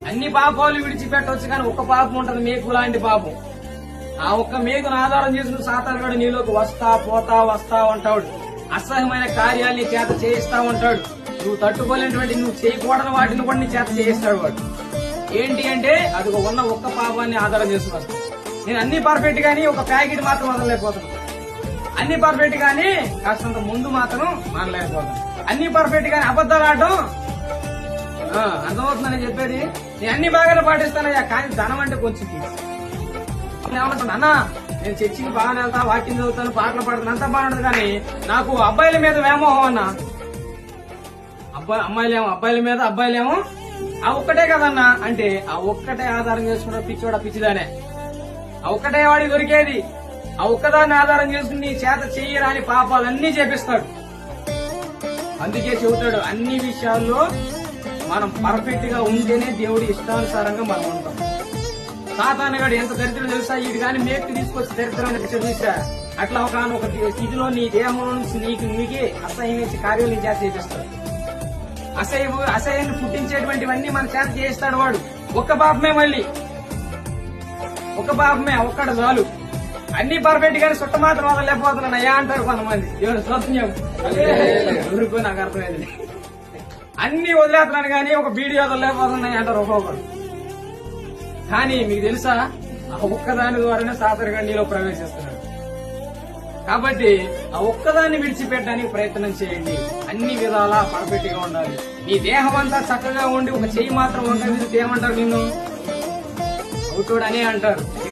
అన్ని పాపాలు విడిచిపెట్టవచ్చు కానీ ఒక్క పాపం ఉంటది, మేకు లాంటి పాపం. ఆ ఒక్క మేకును ఆధారం చేసుకుని సాతానుగాడు నీలోకి వస్తా వస్తా ఉంటాడు. అసహ్యమైన కార్యాలు నీ చేత చేయిస్తా ఉంటాడు. నువ్వు తట్టుకోలేనటువంటి, నువ్వు చేయకూడని వాటిని కూడా నీ చేత చేయిస్తాడు వాడు. ఏంటి అంటే అది ఉన్న ఒక్క పాపాన్ని ఆధారం చేసుకుని వస్తాను. నేను అన్ని పర్ఫెక్ట్ గానీ ఒక ప్యాకెట్ మాత్రం వదలలేకపోతాను. అన్ని పర్ఫెక్ట్ గానీ కాస్తంత ముందు మాత్రం మానలేకపోతాను. అన్ని పర్ఫెక్ట్ గానీ అబద్ధాలు ఆడటం అర్థమవుతుందని చెప్పేది. నేను అన్ని బాగానే పాటిస్తానయ్యా, కానీ ధనం అంటే కొంచెం ఏమంటాను అన్నా, నేను చర్చికి బాగానే వెళ్తా, వాకింగ్ చదువుతాను, పాటలు పాడుతాను, అంతా బాగుండదు. కానీ నాకు అబ్బాయిల మీద వ్యామోహం అన్నా. అబ్బాయిలేమో ఆ ఒక్కటే కదన్నా అంటే ఆ ఒక్కటే ఆధారం చేసుకున్న పిచ్చోడా పిచ్చిదానే. ఆ ఒక్కటే వాడికి దొరికేది. ఆ ఒక్కదాన్ని ఆధారం చేసుకుని నీ చేత చెయ్యరాని పాపాలన్నీ చేపిస్తాడు. అందుకే చెబుతాడు అన్ని విషయాల్లో మనం పర్ఫెక్ట్ గా ఉంటేనే దేవుడి ఇష్టానుసారంగా మనం ఉంటాం. సాతానుగాడు ఎంత దరిద్రం తెలుసా, ఇది కానీ మేకు తీసుకొచ్చి దరిద్రాన్ని చూసా అట్లా ఒక స్థితిలో నీ దేహంలో నుంచి నీకే అసహ్యమించే కార్యాలు నీ చేత చేపిస్తాడు. అసహ్యాన్ని పుట్టించేటువంటివన్నీ మన చేత చేయిస్తాడు వాడు. ఒక్క పాపమే, మళ్ళీ ఒక్క పాపమే, ఒక్కడ చాలు. అన్ని పర్ఫెక్ట్ గానీ చుట్ట మాత్రం వదలలేకపోతున్నాను అయ్యా అంటారు కొంతమంది. దేవుడు స్వప్నం ఊరుకో, నాకు అర్థమైంది. అన్ని వదిలేస్తున్నాను కానీ ఒక బీడీ వదలలేకపోతున్నాయి అంటారు ఒక్కొక్కరు. కానీ మీకు తెలుసా, ఆ ఒక్కదాని ద్వారానే సాతానుగా నీలో ప్రవేశిస్తున్నాడు. కాబట్టి ఆ ఒక్కదాన్ని విడిచిపెట్టడానికి ప్రయత్నం చేయండి. అన్ని విధాలా పర్ఫెక్ట్ గా ఉండాలి. నీ దేహం అంతా చక్కగా ఉండి ఒక చెయ్యి మాత్రం వంక విడితే ఏమంటారు, నిన్ను అవుతాడు అనే అంటారు.